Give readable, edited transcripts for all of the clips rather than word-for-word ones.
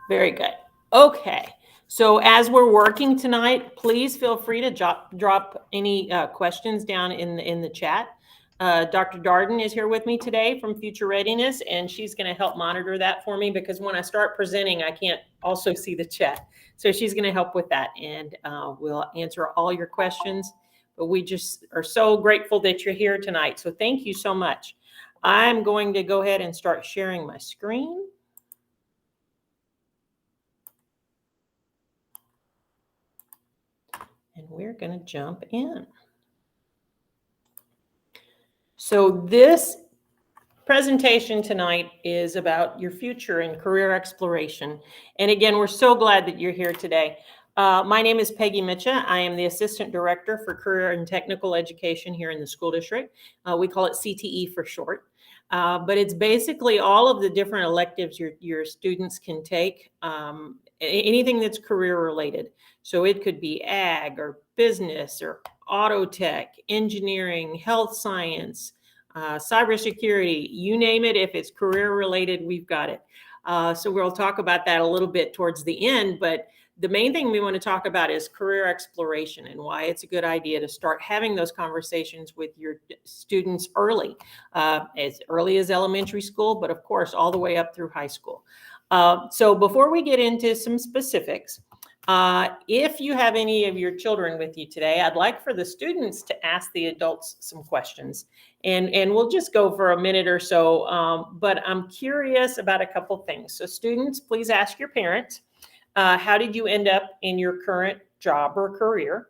Very good. Okay. So as we're working tonight, please feel free to drop any questions down in the chat. Dr. Darden is here with me today from Future Readiness, and she's going to help monitor that for me because when I start presenting, I can't also see the chat. So she's going to help with that, and we'll answer all your questions. But we just are so grateful that you're here tonight. So thank you so much. I'm going to go ahead and start sharing my screen. And we're going to jump in. So this presentation tonight is about your future and career exploration. And again, we're so glad that you're here today. My name is Peggy Mitcha. I am the Assistant Director for Career and Technical Education here in the school district. We call it CTE for short. But it's basically all of the different electives your students can take, anything that's career related. So it could be ag or business or auto tech, engineering, health science, cybersecurity, you name it. If it's career related, we've got it. So we'll talk about that a little bit towards the end, but the main thing we want to talk about is career exploration and why it's a good idea to start having those conversations with your students early as elementary school, but of course, all the way up through high school. So before we get into some specifics, if you have any of your children with you today, I'd like for the students to ask the adults some questions. And we'll just go for a minute or so, but I'm curious about a couple things. So students, please ask your parents, how did you end up in your current job or career?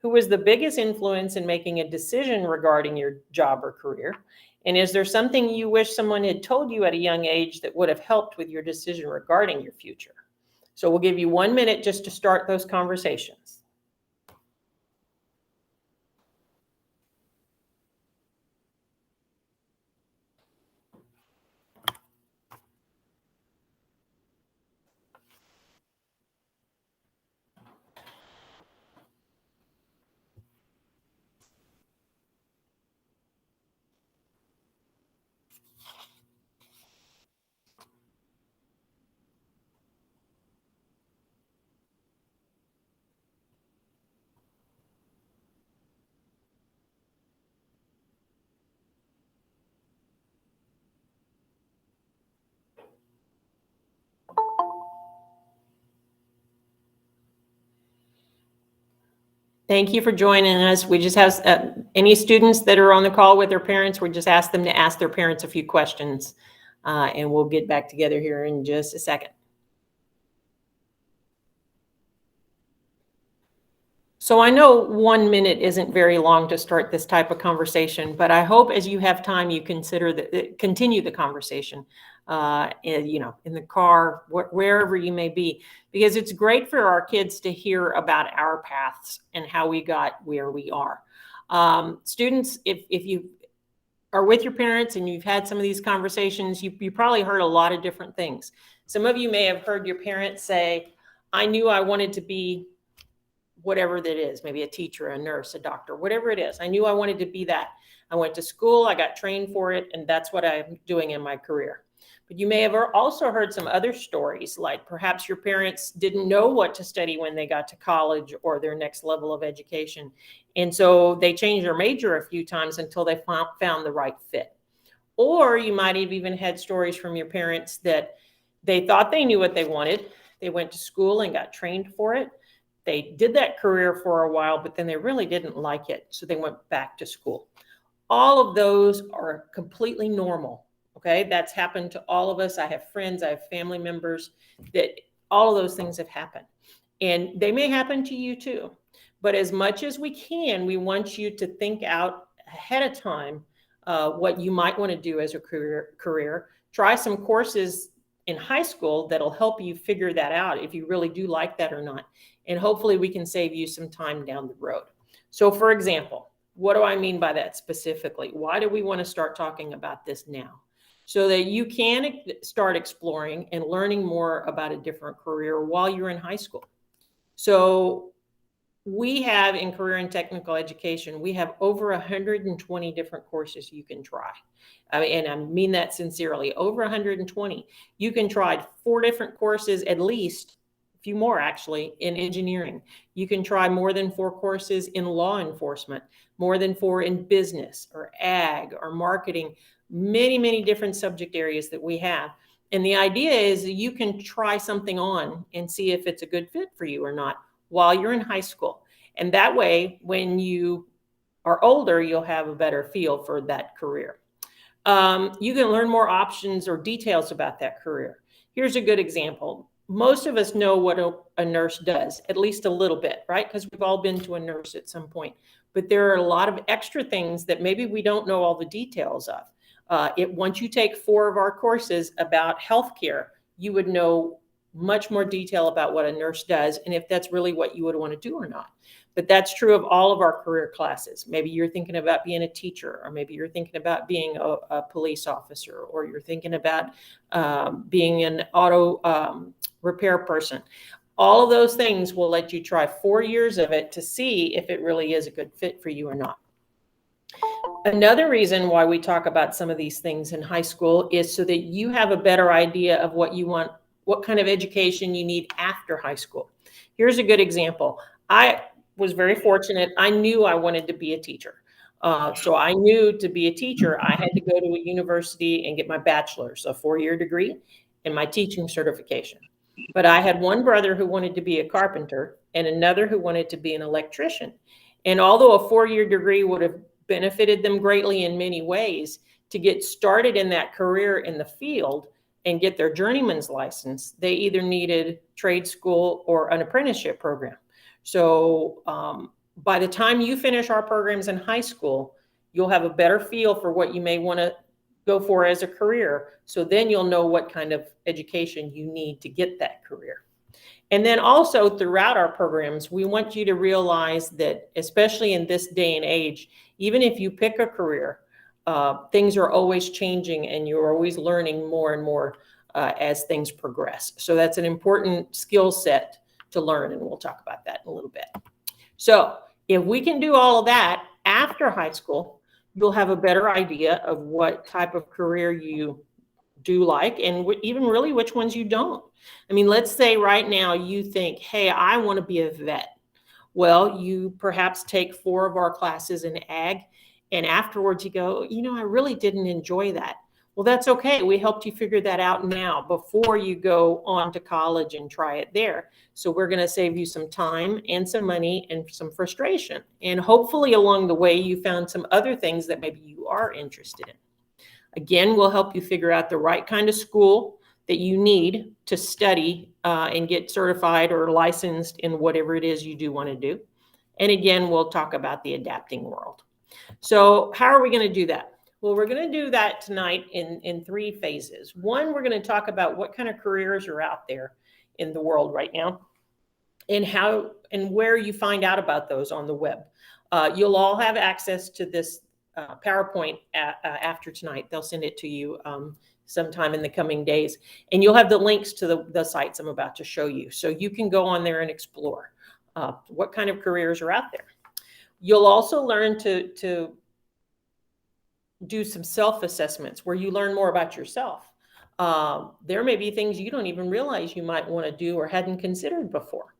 Who was the biggest influence in making a decision regarding your job or career? And is there something you wish someone had told you at a young age that would have helped with your decision regarding your future? So we'll give you 1 minute just to start those conversations. Thank you for joining us. We just have any students that are on the call with their parents, we just ask them to ask their parents a few questions, and we'll get back together here in just a second. So I know 1 minute isn't very long to start this type of conversation, but I hope as you have time, you continue the conversation, in the car, wherever you may be, because it's great for our kids to hear about our paths and how we got where we are. Students, if you are with your parents and you've had some of these conversations, you probably heard a lot of different things. Some of you may have heard your parents say, I knew I wanted to be whatever that is, maybe a teacher, a nurse, a doctor, whatever it is. I knew I wanted to be that. I went to school, I got trained for it, and that's what I'm doing in my career. But you may have also heard some other stories, like perhaps your parents didn't know what to study when they got to college or their next level of education. And so they changed their major a few times until they found the right fit. Or you might have even had stories from your parents that they thought they knew what they wanted. They went to school and got trained for it. They did that career for a while, but then they really didn't like it. So they went back to school. All of those are completely normal. Okay. That's happened to all of us. I have friends, I have family members that all of those things have happened. And they may happen to you too. But as much as we can, we want you to think out ahead of time what you might want to do as a career. Try some courses in high school that'll help you figure that out if you really do like that or not. And hopefully we can save you some time down the road. So for example, what do I mean by that specifically? Why do we want to start talking about this now? So that you can start exploring and learning more about a different career while you're in high school. So we have in career and technical education, we have over 120 different courses you can try. And I mean that sincerely, over 120. You can try 4 different courses, at least a few more actually, in engineering. You can try more than 4 courses in law enforcement, more than 4 in business or ag or marketing, many, many different subject areas that we have. And the idea is that you can try something on and see if it's a good fit for you or not while you're in high school. And that way, when you are older, you'll have a better feel for that career. You can learn more options or details about that career. Here's a good example. Most of us know what a nurse does, at least a little bit, right? Because we've all been to a nurse at some point. But there are a lot of extra things that maybe we don't know all the details of. Once you take 4 of our courses about healthcare, you would know much more detail about what a nurse does and if that's really what you would want to do or not. But that's true of all of our career classes. Maybe you're thinking about being a teacher, or maybe you're thinking about being a police officer, or you're thinking about being an auto repair person. All of those things will let you try 4 years of it to see if it really is a good fit for you or not. Another reason why we talk about some of these things in high school is so that you have a better idea of what you want, what kind of education you need after high school. Here's a good example. I was very fortunate. I knew I wanted to be a teacher. So I knew to be a teacher, I had to go to a university and get my bachelor's, a 4-year degree, and my teaching certification. But I had one brother who wanted to be a carpenter and another who wanted to be an electrician. And although a 4-year degree would have benefited them greatly in many ways, to get started in that career in the field and get their journeyman's license, they either needed trade school or an apprenticeship program. So by the time you finish our programs in high school, you'll have a better feel for what you may want to go for as a career. So then you'll know what kind of education you need to get that career. And then also throughout our programs, we want you to realize that, especially in this day and age, even if you pick a career, things are always changing and you're always learning more and more as things progress. So that's an important skill set to learn, and we'll talk about that in a little bit. So if we can do all of that after high school, you'll have a better idea of what type of career you do like, and even really which ones you don't. I mean, let's say right now you think, hey, I want to be a vet. Well, you perhaps take 4 of our classes in ag, and afterwards you go, I really didn't enjoy that. Well, that's okay. We helped you figure that out now before you go on to college and try it there. So we're going to save you some time and some money and some frustration. And hopefully along the way, you found some other things that maybe you are interested in. Again, we'll help you figure out the right kind of school that you need to study and get certified or licensed in whatever it is you do want to do. And again, we'll talk about the adapting world. So how are we going to do that? Well, we're going to do that tonight in 3 phases. One, we're going to talk about what kind of careers are out there in the world right now and how and where you find out about those on the web. You'll all have access to this PowerPoint after tonight. They'll send it to you sometime in the coming days. And you'll have the links to the sites I'm about to show you. So you can go on there and explore what kind of careers are out there. You'll also learn to do some self-assessments where you learn more about yourself. There may be things you don't even realize you might want to do or hadn't considered before.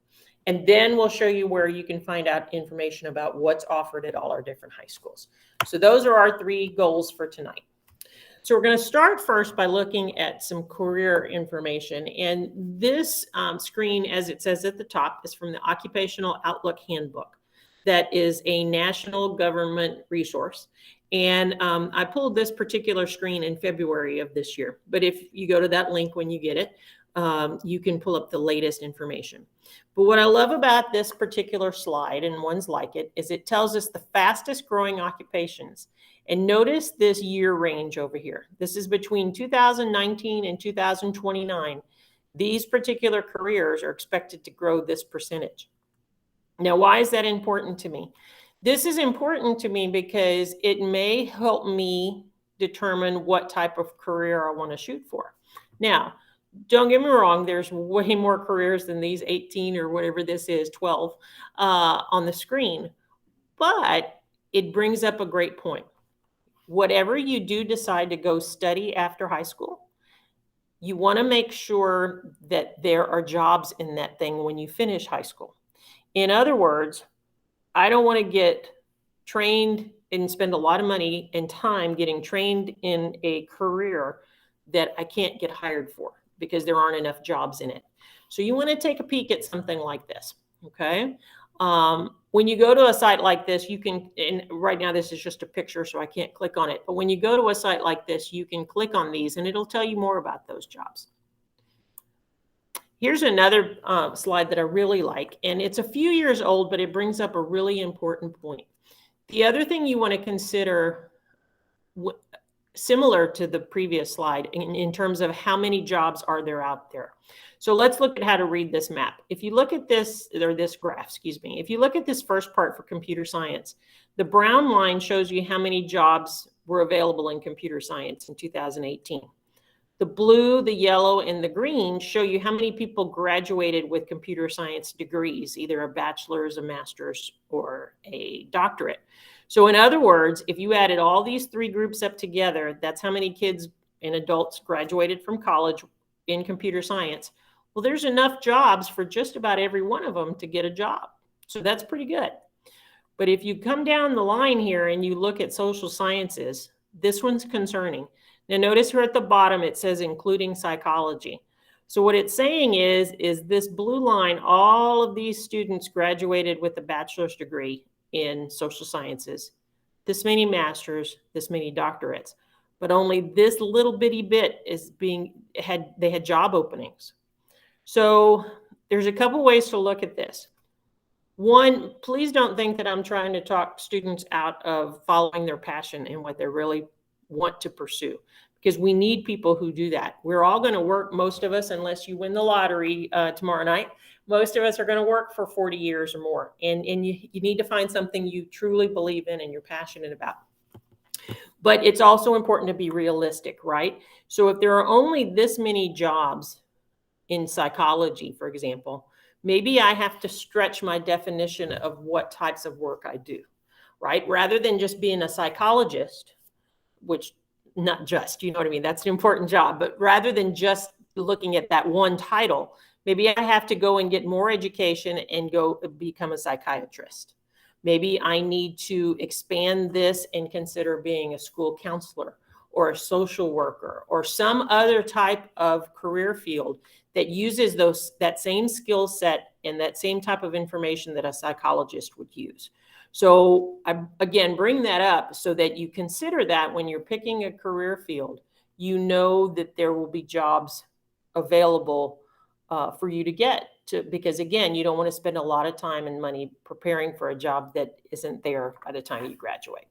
And then we'll show you where you can find out information about what's offered at all our different high schools. So those are our 3 goals for tonight. So we're going to start first by looking at some career information. And this screen, as it says at the top, is from the Occupational Outlook Handbook. That is a national government resource. And I pulled this particular screen in February of this year. But if you go to that link when you get it, you can pull up the latest information. But what I love about this particular slide, and ones like it, is it tells us the fastest growing occupations. And notice this year range over here. This is between 2019 and 2029. These particular careers are expected to grow this percentage. Now, why is that important to me? This is important to me because it may help me determine what type of career I want to shoot for. Now, don't get me wrong, there's way more careers than these 18 or whatever this is, 12 on the screen. But it brings up a great point. Whatever you do decide to go study after high school, you want to make sure that there are jobs in that thing when you finish high school. In other words, I don't want to get trained and spend a lot of money and time getting trained in a career that I can't get hired for because there aren't enough jobs in it. So you want to take a peek at something like this, okay? When you go to a site like this, you can, and right now this is just a picture, so I can't click on it. But when you go to a site like this, you can click on these and it'll tell you more about those jobs. Here's another slide that I really like, and it's a few years old, but it brings up a really important point. The other thing you want to consider, similar to the previous slide, in terms of how many jobs are there out there. So let's look at how to read this map. If you look at this, or this graph, excuse me, if you look at this first part for computer science, the brown line shows you how many jobs were available in computer science in 2018. The blue, the yellow, and the green show you how many people graduated with computer science degrees, either a bachelor's, a master's, or a doctorate. So in other words, if you added all these three groups up together, that's how many kids and adults graduated from college in computer science. Well, there's enough jobs for just about every one of them to get a job. So that's pretty good. But if you come down the line here and you look at social sciences, this one's concerning. Now notice here at the bottom, it says including psychology. So what it's saying is this blue line, all of these students graduated with a bachelor's degree in social sciences, this many masters, this many doctorates, but only this little bitty bit is they had job openings. So there's a couple ways to look at this. One, please don't think that I'm trying to talk students out of following their passion and what they really want to pursue, because we need people who do that. We're all going to work, most of us, unless you win the lottery tomorrow night, most of us are going to work for 40 years or more. And you need to find something you truly believe in and you're passionate about. But it's also important to be realistic, right? So if there are only this many jobs in psychology, for example, maybe I have to stretch my definition of what types of work I do, right? Rather than just being a psychologist, which not just, you know what I mean? That's an important job, but rather than just looking at that one title, maybe I have to go and get more education and go become a psychiatrist. Maybe I need to expand this and consider being a school counselor or a social worker or some other type of career field that uses that same skill set and that same type of information that a psychologist would use. So I, again, bring that up so that you consider that when you're picking a career field, you know that there will be jobs available for you to get to, because again, you don't want to spend a lot of time and money preparing for a job that isn't there by the time you graduate.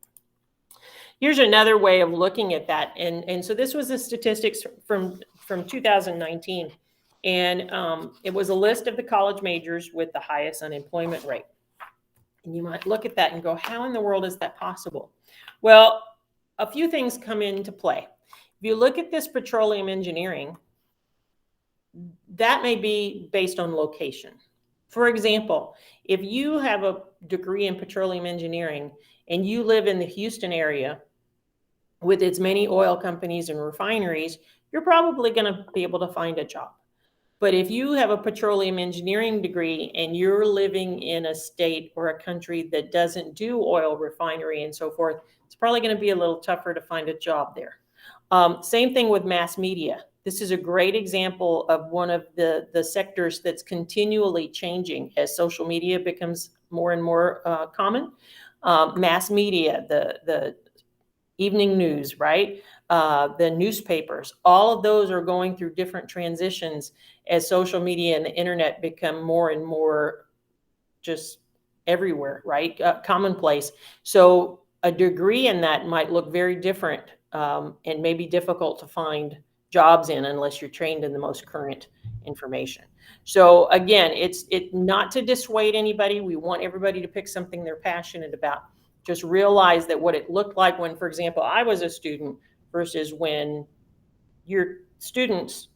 Here's another way of looking at that. And so this was the statistics from 2019. And it was a list of the college majors with the highest unemployment rate. And you might look at that and go, how in the world is that possible? Well, a few things come into play. If you look at this petroleum engineering, that may be based on location. For example, if you have a degree in petroleum engineering and you live in the Houston area with its many oil companies and refineries, you're probably going to be able to find a job. But if you have a petroleum engineering degree and you're living in a state or a country that doesn't do oil refinery and so forth, it's probably going to be a little tougher to find a job there. Same thing with mass media. This is a great example of one of the sectors that's continually changing as social media becomes more and more common. Mass media, the evening news, right? The newspapers, all of those are going through different transitions as social media and the internet become more and more just everywhere, right? Commonplace. So a degree in that might look very different and may be difficult to find jobs in unless you're trained in the most current information. So again, it's not to dissuade anybody. We want everybody to pick something they're passionate about. Just realize that what it looked like when, for example, I was a student versus when your students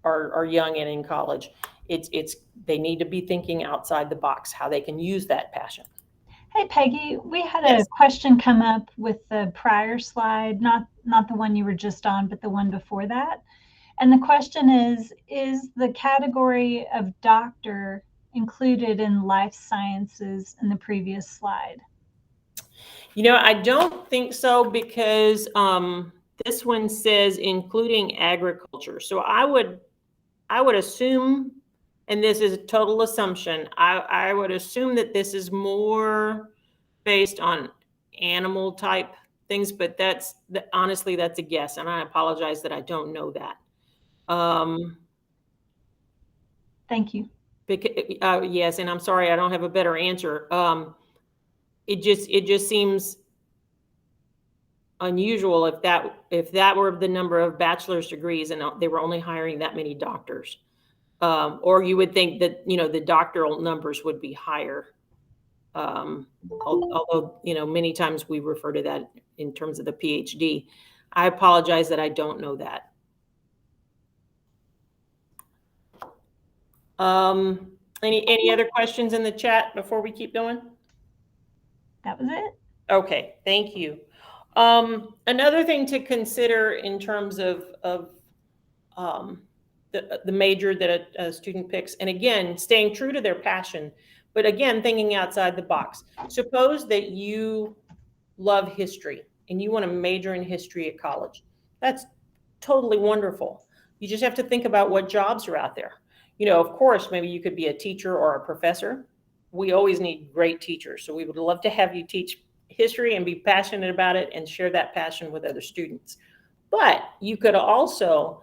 are young and in college. They need to be thinking outside the box, how they can use that passion. Hey, Peggy, we had Yes. a question come up with the prior slide, not the one you were just on, but the one before that. And the question is the category of doctor included in life sciences in the previous slide? I don't think so, because this one says including agriculture. So I would assume, and this is a total assumption, I would assume that this is more based on animal type things, but honestly, that's a guess, and I apologize that I don't know that. Thank you. Because, yes, and I'm sorry, I don't have a better answer. It just seems unusual if that were the number of bachelor's degrees and they were only hiring that many doctors. Or you would think that the doctoral numbers would be higher. Although many times we refer to that in terms of the PhD. I apologize that I don't know that. Any other questions in the chat before we keep going? That was it. Okay, thank you. Another thing to consider in terms of the major that a student picks, and again, staying true to their passion, but again, thinking outside the box. Suppose that you love history and you want to major in history at college. That's totally wonderful. You just have to think about what jobs are out there. Of course, maybe you could be a teacher or a professor. We always need great teachers. So we would love to have you teach history and be passionate about it and share that passion with other students. But you could also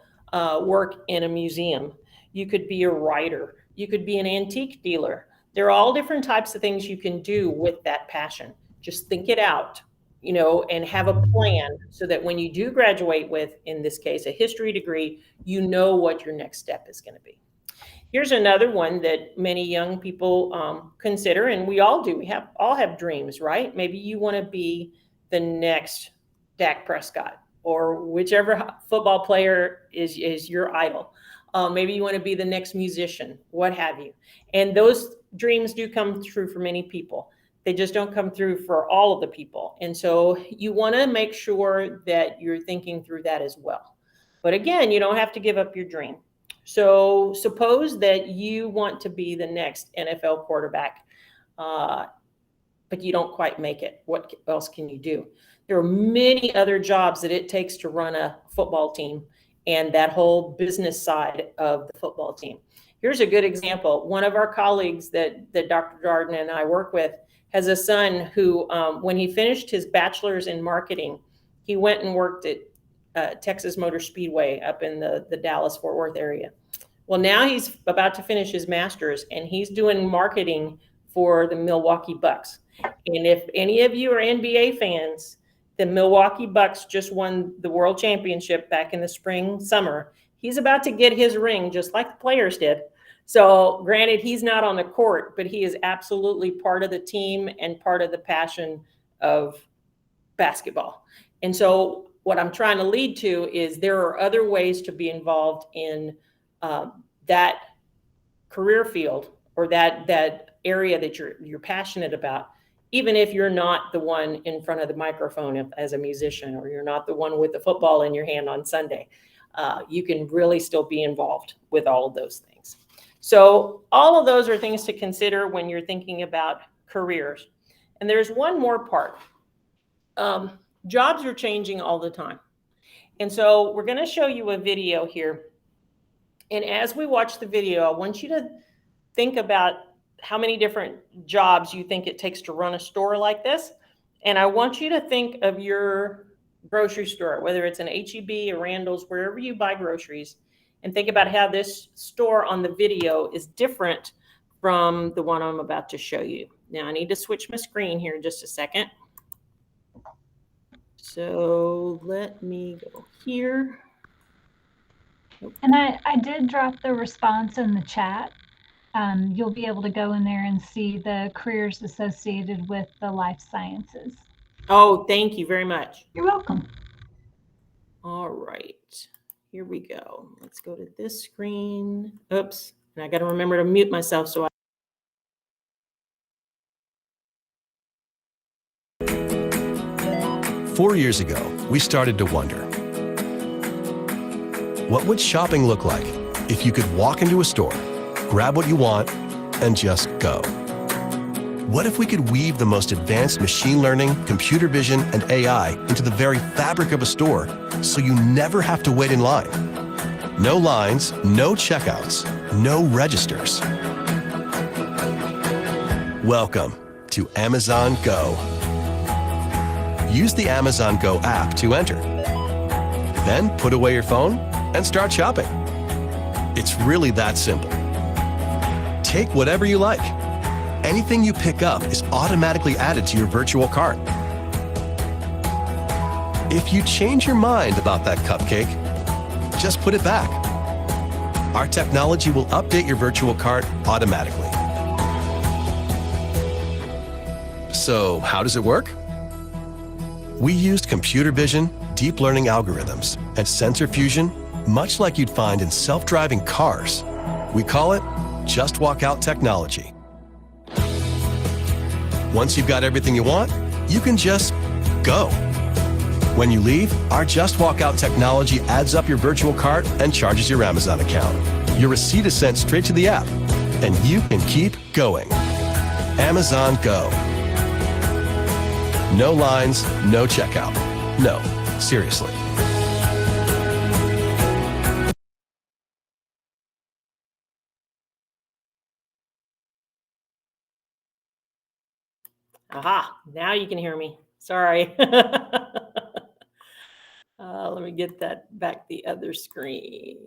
work in a museum. You could be a writer. You could be an antique dealer. There are all different types of things you can do with that passion. Just think it out, and have a plan so that when you do graduate with, in this case, a history degree, you know what your next step is going to be. Here's another one that many young people consider, and we all do. We all have dreams, right? Maybe you want to be the next Dak Prescott, or whichever football player is your idol. Maybe you want to be the next musician, what have you. And those dreams do come true for many people. They just don't come through for all of the people. And so you want to make sure that you're thinking through that as well. But again, you don't have to give up your dream. So suppose that you want to be the next NFL quarterback, but you don't quite make it. What else can you do? There are many other jobs that it takes to run a football team and that whole business side of the football team. Here's a good example. One of our colleagues that Dr. Darden and I work with has a son who, when he finished his bachelor's in marketing, he went and worked at Texas Motor Speedway up in the Dallas-Fort Worth area. Well, now he's about to finish his master's, and he's doing marketing for the Milwaukee Bucks. And if any of you are NBA fans, the Milwaukee Bucks just won the world championship back in the spring, summer. He's about to get his ring, just like the players did. So granted, he's not on the court, but he is absolutely part of the team and part of the passion of basketball. And so what I'm trying to lead to is there are other ways to be involved in that career field or that area that you're passionate about, even if you're not the one in front of the microphone as a musician, or you're not the one with the football in your hand on Sunday. You can really still be involved with all of those things. So all of those are things to consider when you're thinking about careers. And there's one more part. Jobs are changing all the time. And so we're going to show you a video here. And as we watch the video, I want you to think about how many different jobs you think it takes to run a store like this. And I want you to think of your grocery store, whether it's an H-E-B, a Randall's, wherever you buy groceries, and think about how this store on the video is different from the one I'm about to show you. Now I need to switch my screen here in just a second. So let me go here. And I did drop the response in the chat. You'll be able to go in there and see the careers associated with the life sciences. Oh, thank you very much. You're welcome. All right. here we go. Let's go to this screen. Oops. And I got to remember to mute myself so 4 years ago, we started to wonder, what would shopping look like if you could walk into a store, grab what you want, and just go? What if we could weave the most advanced machine learning, computer vision, and AI into the very fabric of a store so you never have to wait in line? No lines, no checkouts, no registers. Welcome to Amazon Go. Use the Amazon Go app to enter. Then put away your phone and start shopping. It's really that simple. Take whatever you like. Anything you pick up is automatically added to your virtual cart. If you change your mind about that cupcake, just put it back. Our technology will update your virtual cart automatically. So, how does it work? We used computer vision, deep learning algorithms, and sensor fusion, much like you'd find in self-driving cars. We call it Just Walk Out technology. Once you've got everything you want, you can just go. When you leave, our Just Walk Out technology adds up your virtual cart and charges your Amazon account. Your receipt is sent straight to the app, and you can keep going. Amazon Go. No lines, no checkout. No, seriously. aha, now you can hear me. Sorry. Let me get that back the other screen.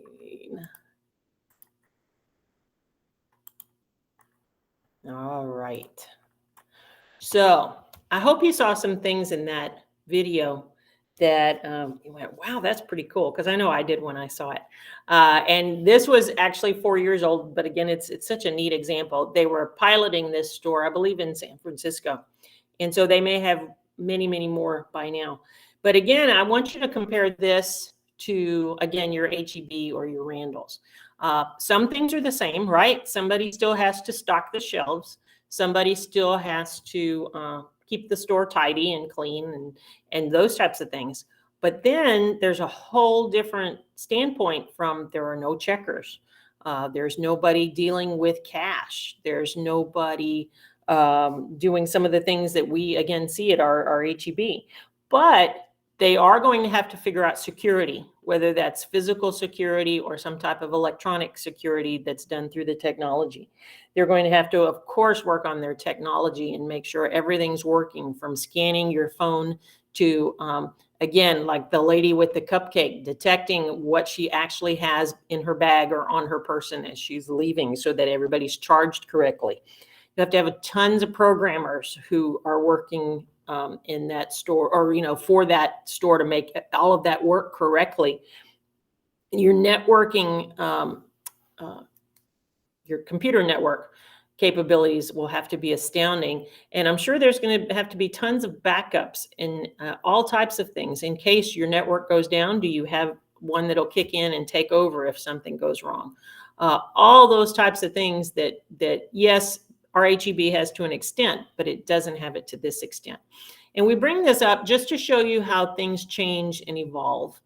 All right. So I hope you saw some things in that video that you went, wow, that's pretty cool. Because I know I did when I saw it. And this was actually 4 years old. But again, it's such a neat example. They were piloting this store, I believe, in San Francisco. And so they may have many, many more by now. But again, I want you to compare this to, again, your HEB or your Randall's. Some things are the same, right? Somebody still has to stock the shelves. Somebody still has to keep the store tidy and clean and those types of things. But then there's a whole different standpoint from there are no checkers. There's nobody dealing with cash. There's nobody doing some of the things that we, again, see at our HEB. But they are going to have to figure out security, whether that's physical security or some type of electronic security that's done through the technology. They're going to have to, of course, work on their technology and make sure everything's working, from scanning your phone to, again, like the lady with the cupcake, detecting what she actually has in her bag or on her person as she's leaving so that everybody's charged correctly. You have to have tons of programmers who are working in that store, or for that store, to make all of that work correctly. Your networking, your computer network capabilities will have to be astounding, and I'm sure there's going to have to be tons of backups and all types of things in case your network goes down. Do you have one that'll kick in and take over if something goes wrong? All those types of things that yes, our HEB has to an extent, but it doesn't have it to this extent. And we bring this up just to show you how things change and evolve.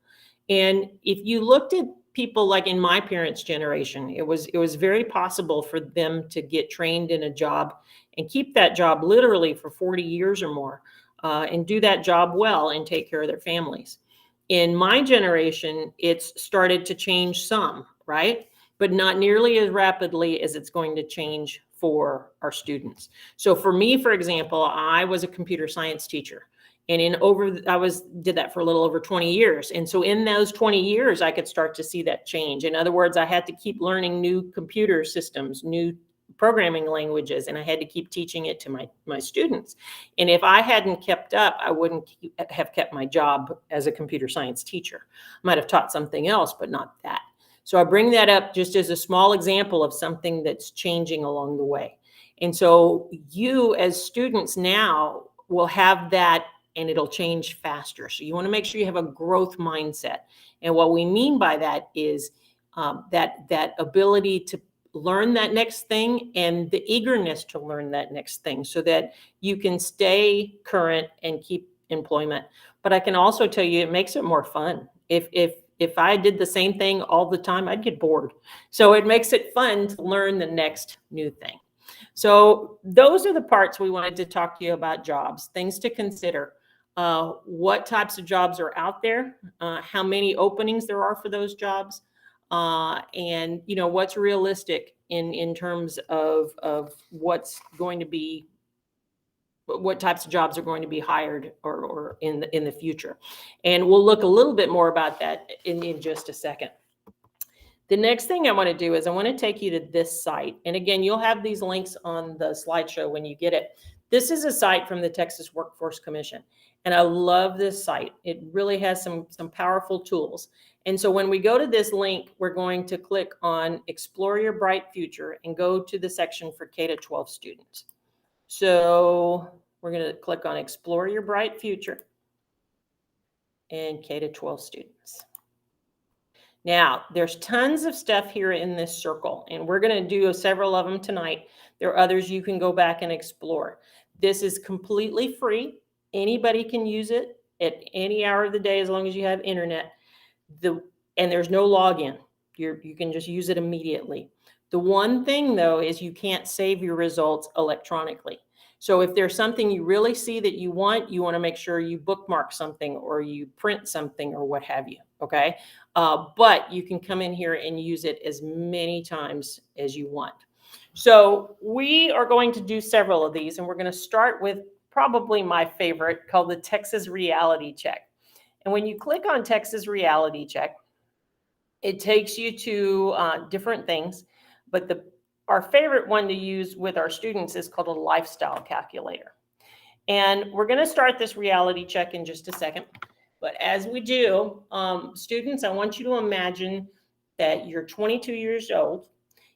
And if you looked at people like in my parents' generation, it was very possible for them to get trained in a job and keep that job literally for 40 years or more, and do that job well and take care of their families. In my generation, it's started to change some, right? But not nearly as rapidly as it's going to change for our students. So for me, for example, I was a computer science teacher, and did that for a little over 20 years. And so in those 20 years, I could start to see that change. In other words, I had to keep learning new computer systems, new programming languages, and I had to keep teaching it to my students. And if I hadn't kept up, I wouldn't have kept my job as a computer science teacher. I might have taught something else, but not that. So I bring that up just as a small example of something that's changing along the way. And so you as students now will have that and it'll change faster. So you want to make sure you have a growth mindset. And what we mean by that is that ability to learn that next thing and the eagerness to learn that next thing so that you can stay current and keep employment. But I can also tell you it makes it more fun. If I did the same thing all the time, I'd get bored. So it makes it fun to learn the next new thing. So those are the parts we wanted to talk to you about jobs, things to consider. What types of jobs are out there, how many openings there are for those jobs, and what's realistic in terms of what's going to be, what types of jobs are going to be hired or in the future. And we'll look a little bit more about that in just a second. The next thing I want to do is I want to take you to this site. And again, you'll have these links on the slideshow when you get it. This is a site from the Texas Workforce Commission. And I love this site. It really has some powerful tools. And so when we go to this link, we're going to click on Explore Your Bright Future and go to the section for K-12 students. So we're going to click on Explore Your Bright Future and K-12 students. Now, there's tons of stuff here in this circle, and we're going to do several of them tonight. There are others you can go back and explore. This is completely free. Anybody can use it at any hour of the day as long as you have internet. And there's no login. You can just use it immediately. The one thing, though, is you can't save your results electronically. So if there's something you really see that you want to make sure you bookmark something or you print something or what have you, okay? But you can come in here and use it as many times as you want. So we are going to do several of these, and we're going to start with probably my favorite called the Texas Reality Check. And when you click on Texas Reality Check, it takes you to different things, but our favorite one to use with our students is called a lifestyle calculator. And we're going to start this reality check in just a second. But as we do, students, I want you to imagine that you're 22 years old.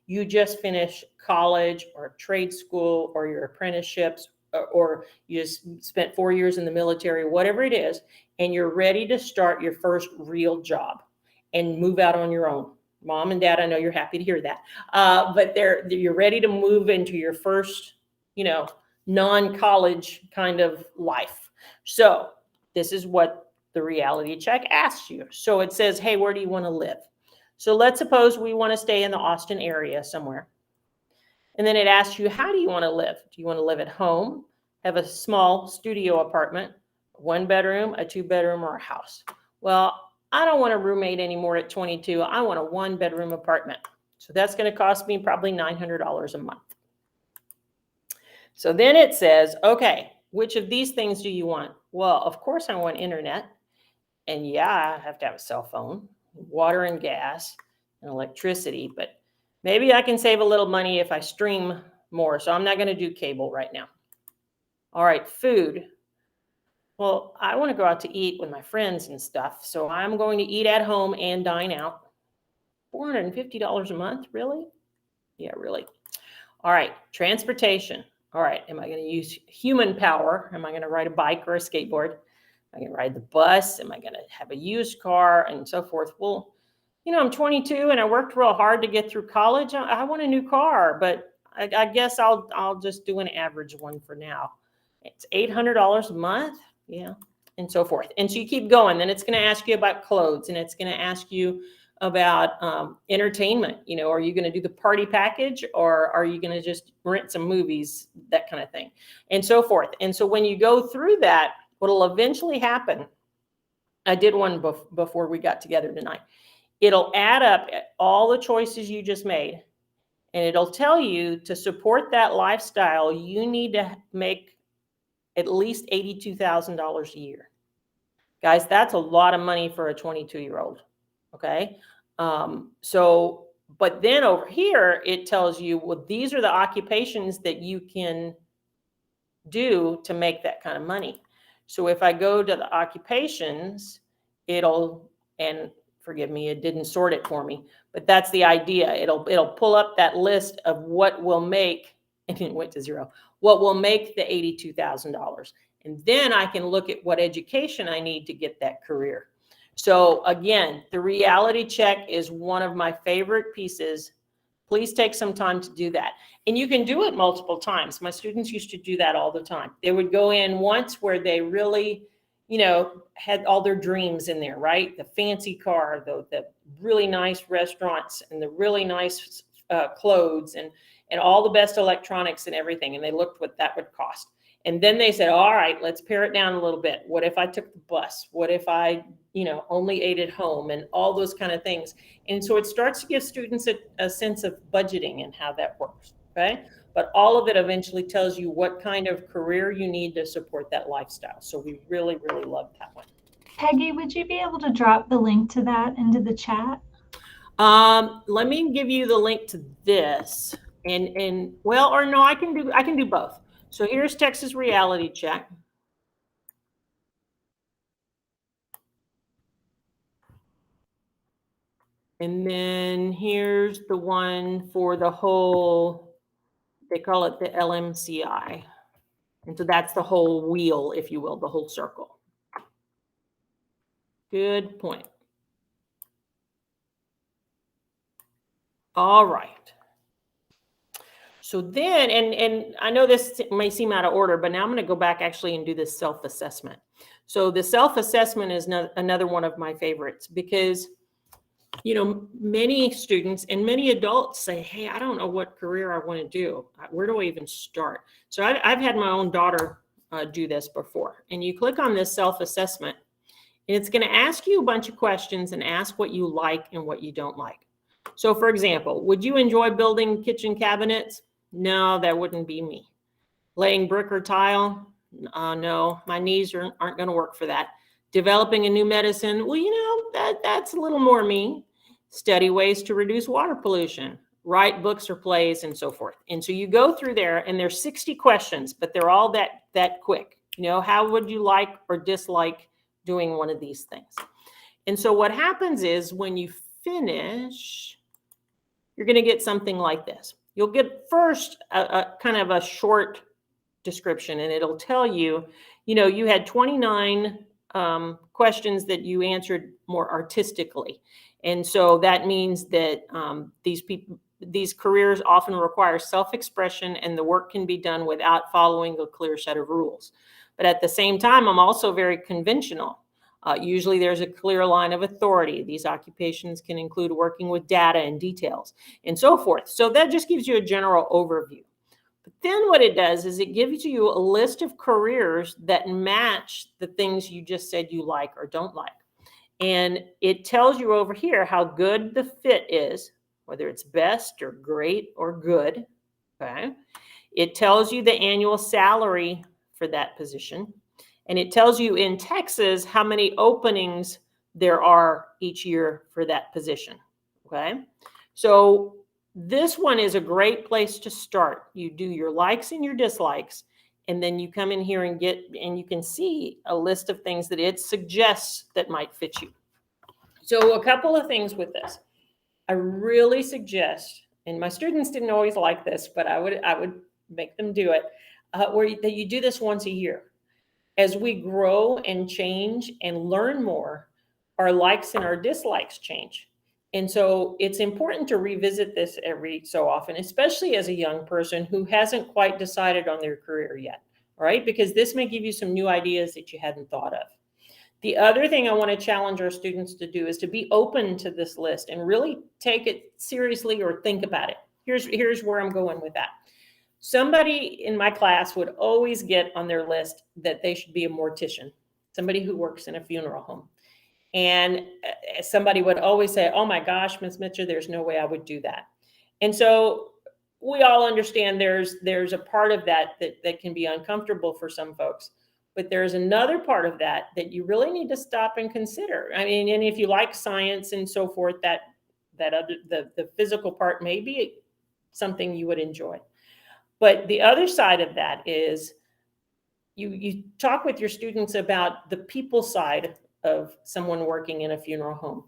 You just finished college or trade school or your apprenticeships, or you just spent 4 years in the military, whatever it is, and you're ready to start your first real job and move out on your own. Mom and Dad, I know you're happy to hear that. But you're ready to move into your first, non-college kind of life. So this is what the reality check asks you. So it says, hey, where do you want to live? So let's suppose we want to stay in the Austin area somewhere. And then it asks you, how do you want to live? Do you want to live at home, have a small studio apartment, 1 bedroom, a 2 bedroom, or a house? Well, I don't want a roommate anymore at 22. I want a 1 bedroom apartment. So that's going to cost me probably $900 a month. So then it says, okay, which of these things do you want? Well, of course I want internet. And yeah, I have to have a cell phone, water and gas, and electricity. But maybe I can save a little money if I stream more. So I'm not going to do cable right now. All right, food. Well, I want to go out to eat with my friends and stuff, so I'm going to eat at home and dine out. $450 a month, really? Yeah, really. All right, transportation. All right, am I going to use human power? Am I going to ride a bike or a skateboard? Am I going to ride the bus? Am I going to have a used car and so forth? Well, I'm 22 and I worked real hard to get through college. I want a new car, but I guess I'll just do an average one for now. It's $800 a month. Yeah, and so forth. And so you keep going. Then it's going to ask you about clothes, and it's going to ask you about entertainment. Are you going to do the party package, or are you going to just rent some movies, that kind of thing, and so forth. And so when you go through that, what'll eventually happen, I did one before we got together tonight. It'll add up all the choices you just made, and it'll tell you to support that lifestyle, you need to make at least $82,000 a year. Guys, that's a lot of money for a 22-year-old, okay? But then over here, it tells you, well, these are the occupations that you can do to make that kind of money. So if I go to the occupations, and forgive me, it didn't sort it for me, but that's the idea. It'll pull up that list of what will make, and it went to zero, what will make the $82,000. And then I can look at what education I need to get that career. So again, the reality check is one of my favorite pieces. Please take some time to do that. And you can do it multiple times. My students used to do that all the time. They would go in once where they really, had all their dreams in there, right? The fancy car, the really nice restaurants, and the really nice clothes, and all the best electronics and everything. And they looked what that would cost. And then they said, all right, let's pare it down a little bit. What if I took the bus? What if I, only ate at home, and all those kind of things. And so it starts to give students a sense of budgeting and how that works, okay? But all of it eventually tells you what kind of career you need to support that lifestyle. So we really, really love that one. Peggy, would you be able to drop the link to that into the chat? Let me give you the link to this. And well, or no, I can do both. So here's Texas Reality Check. And then here's the one for the whole, they call it the LMCI. And so that's the whole wheel, if you will, the whole circle. Good point. All right. So then, and I know this may seem out of order, but now I'm going to go back actually and do this self-assessment. So the self-assessment is another one of my favorites because, many students and many adults say, hey, I don't know what career I want to do. Where do I even start? So I've had my own daughter do this before. And you click on this self-assessment, and it's going to ask you a bunch of questions and ask what you like and what you don't like. So for example, would you enjoy building kitchen cabinets? No, that wouldn't be me. Laying brick or tile? No, my knees aren't going to work for that. Developing a new medicine? Well, that's a little more me. Study ways to reduce water pollution. Write books or plays, and so forth. And so you go through there, and there's 60 questions, but they're all that quick. How would you like or dislike doing one of these things? And so what happens is when you finish, you're going to get something like this. You'll get first a kind of a short description, and it'll tell you, you had 29 questions that you answered more artistically. And so that means that these careers often require self-expression, and the work can be done without following a clear set of rules. But at the same time, I'm also very conventional. Usually there's a clear line of authority. These occupations can include working with data and details and so forth. So that just gives you a general overview. But then what it does is it gives you a list of careers that match the things you just said you like or don't like. And it tells you over here how good the fit is, whether it's best or great or good. Okay. It tells you the annual salary for that position. And it tells you in Texas how many openings there are each year for that position. Okay. So this one is a great place to start. You do your likes and your dislikes, and then you come in here and you can see a list of things that it suggests that might fit you. So a couple of things with this. I really suggest, and my students didn't always like this, but I would make them do it, that you do this once a year. As we grow and change and learn more, our likes and our dislikes change. And so it's important to revisit this every so often, especially as a young person who hasn't quite decided on their career yet, right? Because this may give you some new ideas that you hadn't thought of. The other thing I want to challenge our students to do is to be open to this list and really take it seriously or think about it. Here's where I'm going with that. Somebody in my class would always get on their list that they should be a mortician, somebody who works in a funeral home. And somebody would always say, oh my gosh, Ms. Mitchell, there's no way I would do that. And so we all understand there's a part of that can be uncomfortable for some folks, but there's another part of that you really need to stop and consider. I mean, and if you like science and so forth, the physical part may be something you would enjoy. But the other side of that is you talk with your students about the people side of someone working in a funeral home.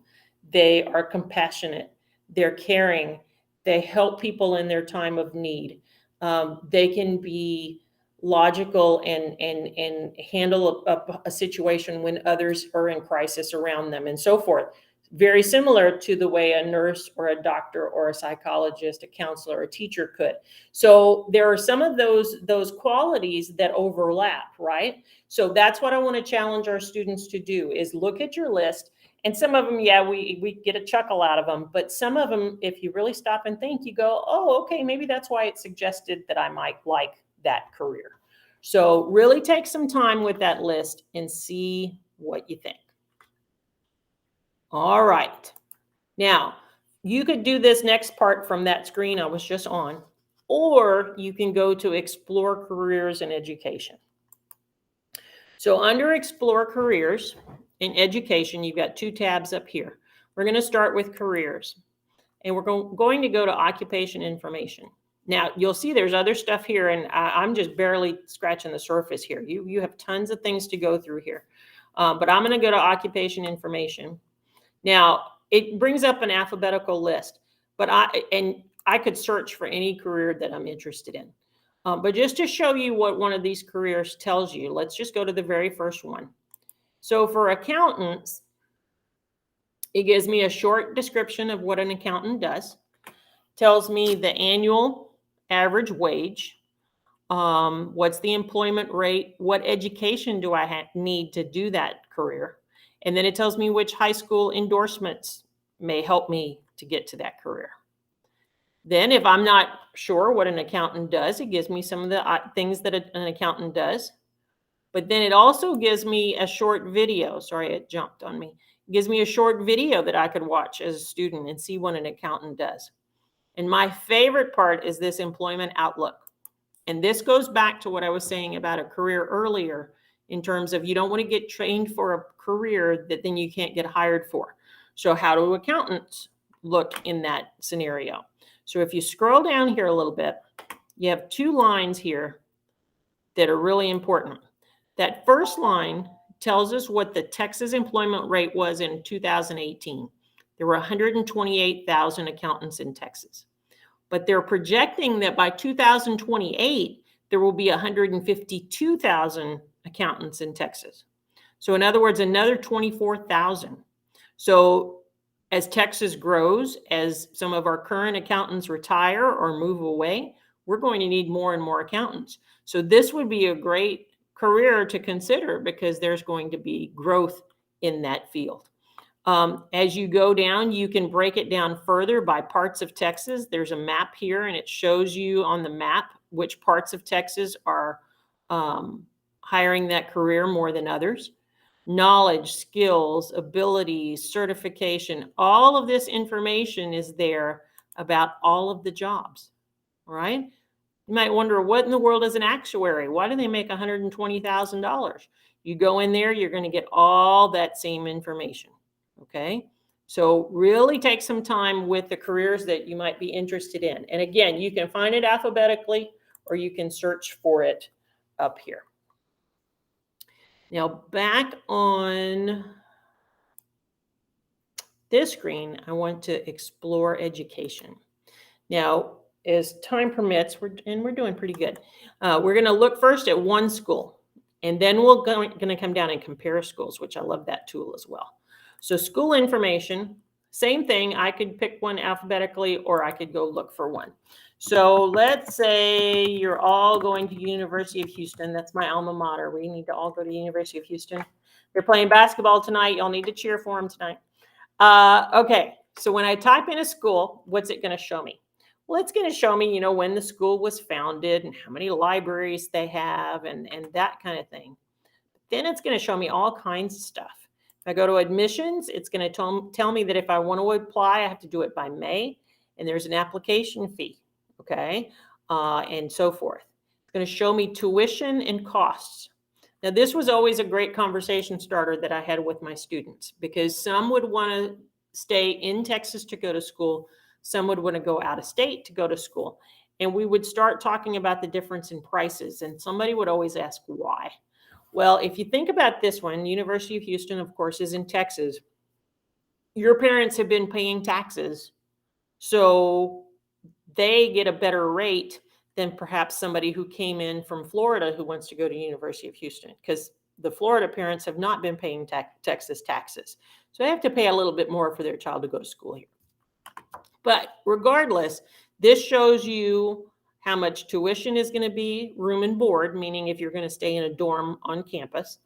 They are compassionate, they're caring, they help people in their time of need. They can be logical and handle a situation when others are in crisis around them and so forth. Very similar to the way a nurse or a doctor or a psychologist, a counselor, a teacher could. So there are some of those qualities that overlap, right? So that's what I want to challenge our students to do, is look at your list. And some of them, yeah, we get a chuckle out of them, but some of them, if you really stop and think, you go, oh, okay, maybe that's why it suggested that I might like that career. So really take some time with that list and see what you think. All right. Now, you could do this next part from that screen I was just on, or you can go to Explore Careers in Education. So under Explore Careers in Education, you've got two tabs up here. We're going to start with Careers, and we're going to go to Occupation Information. Now, you'll see there's other stuff here, and I'm just barely scratching the surface here. You have tons of things to go through here, but I'm going to go to Occupation Information. Now, it brings up an alphabetical list, but I could search for any career that I'm interested in. But just to show you what one of these careers tells you, let's just go to the very first one. So for accountants, it gives me a short description of what an accountant does, tells me the annual average wage, what's the employment rate, what education do I need to do that career, and then it tells me which high school endorsements may help me to get to that career. Then if I'm not sure what an accountant does, it gives me some of the things that an accountant does. But then it also gives me a short video. Sorry, it jumped on me. It gives me a short video that I could watch as a student and see what an accountant does. And my favorite part is this employment outlook. And this goes back to what I was saying about a career earlier, in terms of you don't want to get trained for a career that then you can't get hired for. So how do accountants look in that scenario? So if you scroll down here a little bit, you have two lines here that are really important. That first line tells us what the Texas employment rate was in 2018. There were 128,000 accountants in Texas. But they're projecting that by 2028, there will be 152,000 accountants in Texas. So in other words, another 24,000. So as Texas grows, as some of our current accountants retire or move away, we're going to need more and more accountants. So this would be a great career to consider because there's going to be growth in that field. As you go down, you can break it down further by parts of Texas. There's a map here, and it shows you on the map which parts of Texas are hiring that career more than others. Knowledge, skills, abilities, certification, all of this information is there about all of the jobs, all right? You might wonder, what in the world is an actuary? Why do they make $120,000? You go in there, you're going to get all that same information. Okay, so really take some time with the careers that you might be interested in. And again, you can find it alphabetically or you can search for it up here. Now back on this screen, I want to explore education. Now, as time permits, we're doing pretty good. We're going to look first at one school, and then we're going to come down and compare schools, which I love that tool as well. So school information, same thing. I could pick one alphabetically, or I could go look for one. So let's say you're all going to University of Houston. That's my alma mater. We need to all go to University of Houston. They're playing basketball tonight. Y'all need to cheer for them tonight. Okay, so when I type in a school, what's it going to show me? Well, it's going to show me, when the school was founded and how many libraries they have and that kind of thing. Then it's going to show me all kinds of stuff. If I go to admissions, it's going to tell me that if I want to apply, I have to do it by May, and there's an application fee, okay, and so forth. It's going to show me tuition and costs. Now, this was always a great conversation starter that I had with my students, because some would want to stay in Texas to go to school. Some would want to go out of state to go to school. And we would start talking about the difference in prices, and somebody would always ask why. Well, if you think about this one, University of Houston, of course, is in Texas. Your parents have been paying taxes, so they get a better rate than perhaps somebody who came in from Florida who wants to go to University of Houston, because the Florida parents have not been paying Texas taxes. So they have to pay a little bit more for their child to go to school here. But regardless, this shows you how much tuition is going to be, room and board, meaning if you're going to stay in a dorm on campus.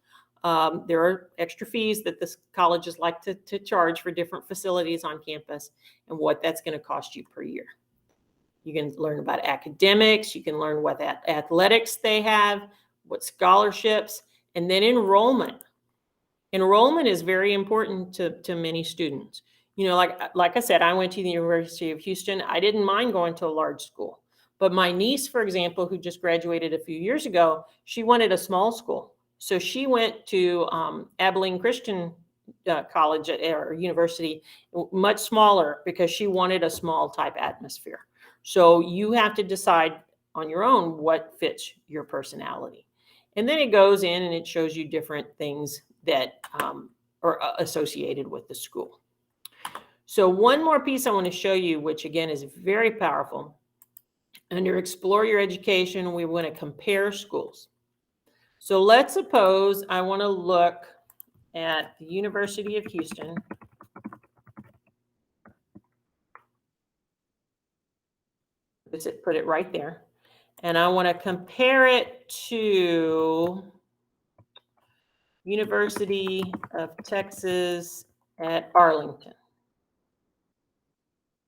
There are extra fees that the colleges like to charge for different facilities on campus, and what that's going to cost you per year. You can learn about academics, you can learn what athletics they have, what scholarships, and then enrollment. Enrollment is very important to many students. You know, like I said, I went to the University of Houston. I didn't mind going to a large school. But my niece, for example, who just graduated a few years ago, she wanted a small school. So she went to Abilene Christian College or University, much smaller, because she wanted a small type atmosphere. So you have to decide on your own what fits your personality. And then it goes in and it shows you different things that are associated with the school. So one more piece I want to show you, which again is very powerful. Under Explore Your Education, we want to compare schools. So let's suppose I want to look at the University of Houston. Put it right there. And I want to compare it to University of Texas at Arlington.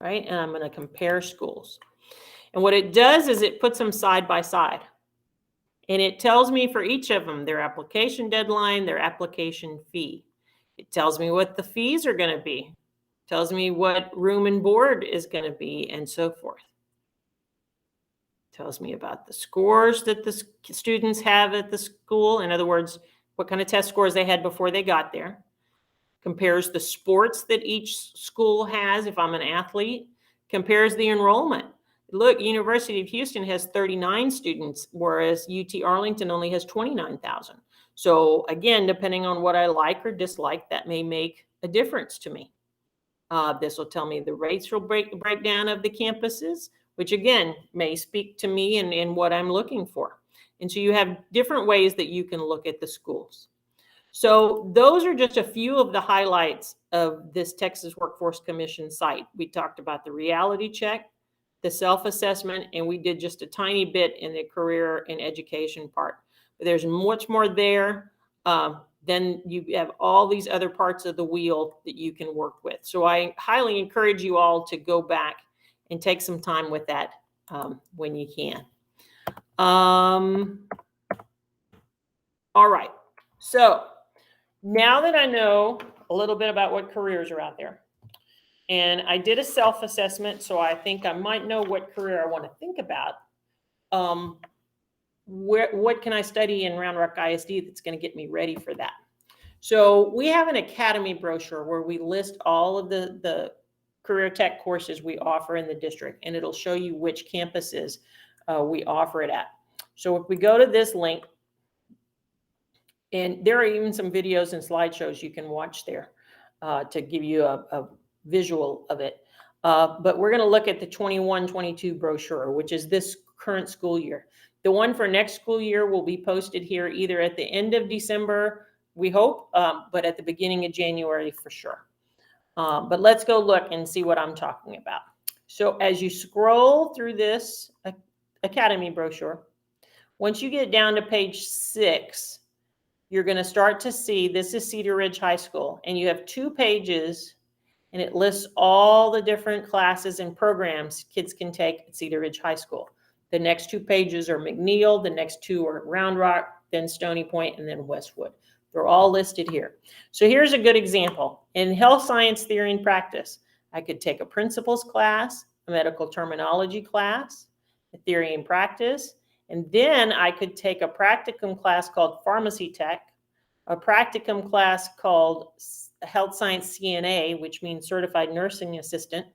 Right? And I'm going to compare schools. And what it does is it puts them side by side. And it tells me for each of them, their application deadline, their application fee. It tells me what the fees are going to be. It tells me what room and board is going to be, and so forth. It tells me about the scores that the students have at the school. In other words, what kind of test scores they had before they got there. Compares the sports that each school has if I'm an athlete. Compares the enrollment. Look, University of Houston has 39 students, whereas UT Arlington only has 29,000. So again, depending on what I like or dislike, that may make a difference to me. This will tell me the racial breakdown of the campuses, which again, may speak to me and what I'm looking for. And so you have different ways that you can look at the schools. So those are just a few of the highlights of this Texas Workforce Commission site. We talked about the reality check, the self-assessment, and we did just a tiny bit in the career and education part. But there's much more there. Then you have all these other parts of the wheel that you can work with. So I highly encourage you all to go back and take some time with that when you can. All right. So now that I know a little bit about what careers are out there, and I did a self-assessment, so I think I might know what career I want to think about. What can I study in Round Rock ISD that's going to get me ready for that? So we have an academy brochure where we list all of the career tech courses we offer in the district, and it'll show you which campuses we offer it at. So if we go to this link, and there are even some videos and slideshows you can watch there to give you a visual of it. But we're going to look at the 21-22 brochure, which is this current school year. The one for next school year will be posted here either at the end of December, we hope, but at the beginning of January for sure. But let's go look and see what I'm talking about. So as you scroll through this academy brochure, once you get down to page 6, you're going to start to see, this is Cedar Ridge High School, and you have 2 pages, and it lists all the different classes and programs kids can take at Cedar Ridge High School. The next 2 pages are McNeil, the next 2 are Round Rock, then Stony Point, and then Westwood. They're all listed here. So here's a good example. In health science theory and practice, I could take a principles class, a medical terminology class, a theory and practice, and then I could take a practicum class called Pharmacy Tech, a practicum class called Health Science CNA, which means Certified Nursing Assistant,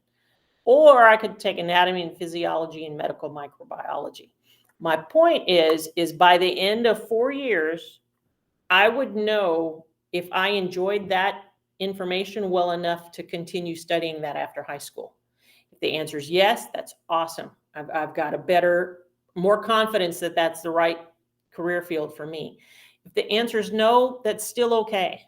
or I could take Anatomy and Physiology and Medical Microbiology. My point is by the end of 4 years, I would know if I enjoyed that information well enough to continue studying that after high school. If the answer is yes, that's awesome. I've got a better more confidence that that's the right career field for me. If the answer is no, that's still okay.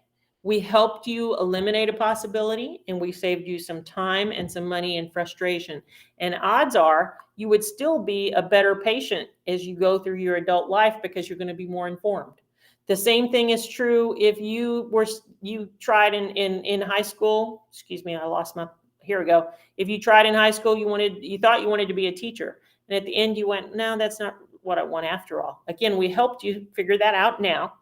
We helped you eliminate a possibility, and we saved you some time and some money and frustration. And odds are you would still be a better patient as you go through your adult life because you're going to be more informed. The same thing is true if you tried in high school. Excuse me, I lost my, here we go. If you tried in high school, you thought you wanted to be a teacher, and at the end you went, no, that's not what I want after all. Again, we helped you figure that out now.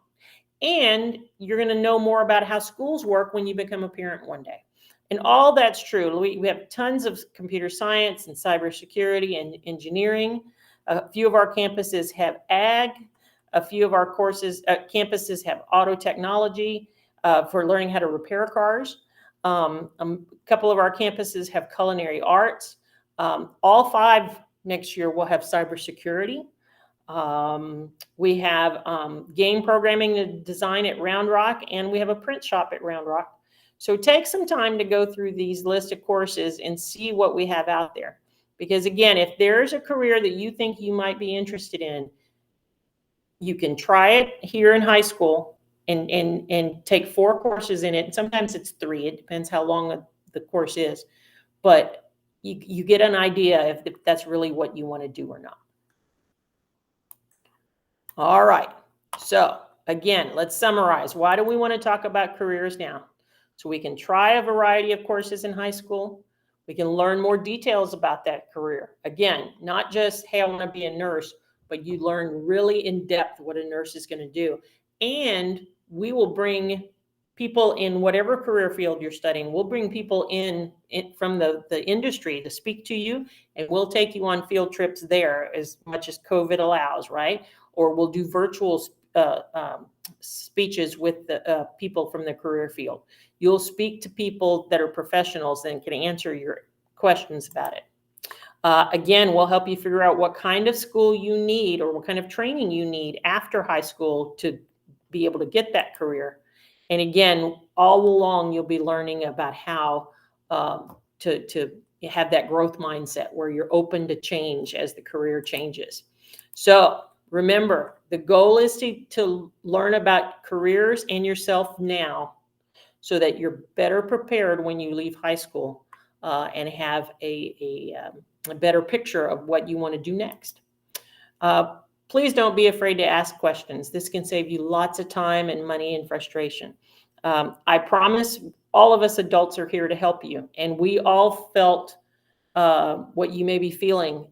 And you're going to know more about how schools work when you become a parent one day. And all that's true. We have tons of computer science and cybersecurity and engineering. A few of our campuses have ag. A few of our campuses have auto technology for learning how to repair cars. A couple of our campuses have culinary arts. All 5 next year will have cybersecurity. We have game programming and design at Round Rock, and we have a print shop at Round Rock. So take some time to go through these list of courses and see what we have out there. Because again, if there's a career that you think you might be interested in, you can try it here in high school and take 4 courses in it. And sometimes it's 3. It depends how long the course is. But you get an idea if that's really what you want to do or not. All right. So again, let's summarize. Why do we want to talk about careers now? So we can try a variety of courses in high school. We can learn more details about that career. Again, not just, hey, I want to be a nurse, but you learn really in depth what a nurse is going to do. And we will bring people in whatever career field you're studying. We'll bring people in from the industry to speak to you, and we'll take you on field trips there as much as COVID allows, right? Or we'll do virtual speeches with the people from the career field. You'll speak to people that are professionals and can answer your questions about it. Again, we'll help you figure out what kind of school you need or what kind of training you need after high school to be able to get that career. And again, all along, you'll be learning about how to have that growth mindset where you're open to change as the career changes. So remember, the goal is to learn about careers and yourself now so that you're better prepared when you leave high school and have a better picture of what you want to do next. Please don't be afraid to ask questions. This can save you lots of time and money and frustration. I promise all of us adults are here to help you. And we all felt what you may be feeling.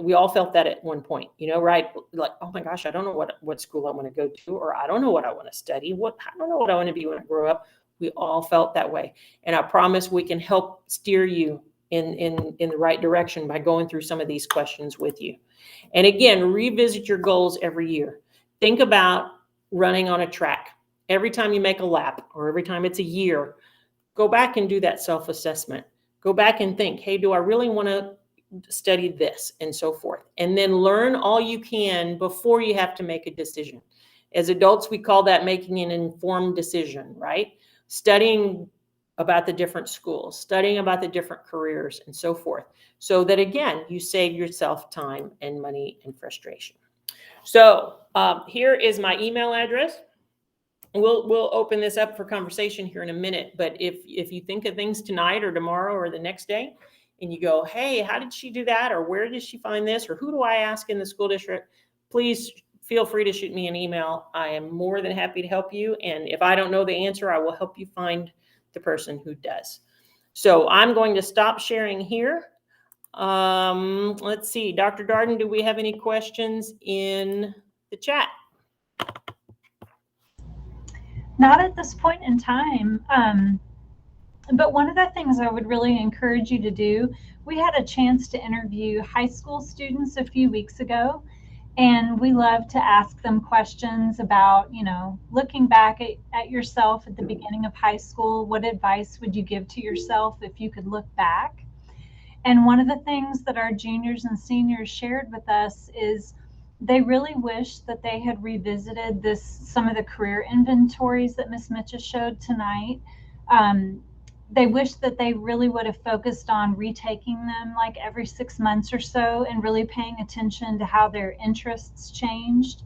We all felt that at one point, right? Like, oh my gosh, I don't know what school I want to go to, or I don't know what I want to study. I don't know what I want to be when I grow up. We all felt that way. And I promise we can help steer you in the right direction by going through some of these questions with you. And again, revisit your goals every year. Think about running on a track. Every time you make a lap or every time it's a year, go back and do that self-assessment. Go back and think, hey, do I really want to study this, and so forth. And then learn all you can before you have to make a decision. As adults, we call that making an informed decision, right? Studying about the different schools, studying about the different careers, and so forth. So that, again, you save yourself time and money and frustration. So here is my email address. We'll open this up for conversation here in a minute. But if you think of things tonight or tomorrow or the next day, and you go, hey, how did she do that? Or where did she find this? Or who do I ask in the school district? Please feel free to shoot me an email. I am more than happy to help you. And if I don't know the answer, I will help you find the person who does. So I'm going to stop sharing here. Let's see, Dr. Darden, do we have any questions in the chat? Not at this point in time. But one of the things I would really encourage you to do, we had a chance to interview high school students a few weeks ago, and we love to ask them questions about, looking back at yourself at the beginning of high school, what advice would you give to yourself if you could look back? And one of the things that our juniors and seniors shared with us is they really wish that they had revisited some of the career inventories that Ms. Mitchell showed tonight. they wish that they really would have focused on retaking them like every 6 months or so and really paying attention to how their interests changed.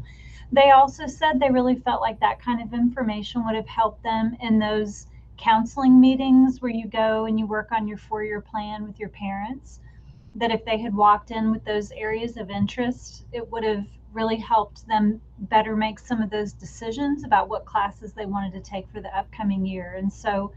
They also said they really felt like that kind of information would have helped them in those counseling meetings where you go and you work on your 4-year plan with your parents, that if they had walked in with those areas of interest, it would have really helped them better make some of those decisions about what classes they wanted to take for the upcoming year. And so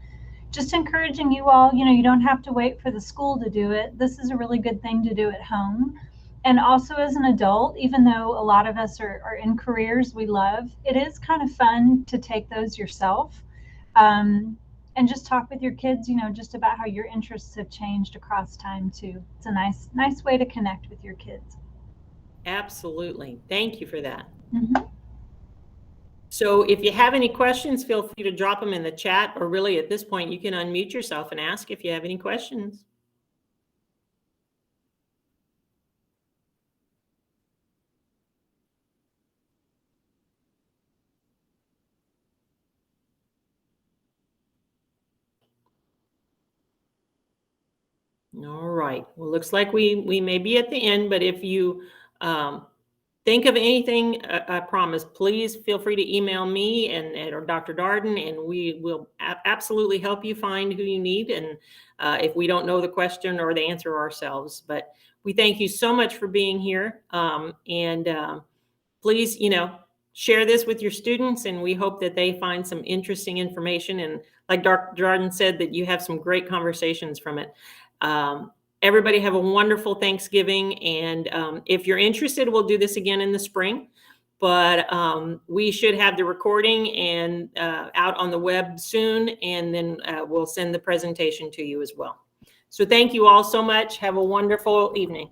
just encouraging you all, you don't have to wait for the school to do it. This is a really good thing to do at home. And also as an adult, even though a lot of us are in careers we love, it is kind of fun to take those yourself. And just talk with your kids, just about how your interests have changed across time too. It's a nice way to connect with your kids. Absolutely. Thank you for that. Mm-hmm. So if you have any questions, feel free to drop them in the chat, or really at this point, you can unmute yourself and ask if you have any questions. All right. Well, looks like we may be at the end, but if you think of anything, I promise, please feel free to email me or Dr. Darden, and we will absolutely help you find who you need. And if we don't know the question or the answer ourselves, but we thank you so much for being here. Please, share this with your students, and we hope that they find some interesting information. And like Dr. Darden said, that you have some great conversations from it. Everybody have a wonderful Thanksgiving. And if you're interested, we'll do this again in the spring. But we should have the recording and out on the web soon. And then we'll send the presentation to you as well. So thank you all so much. Have a wonderful evening.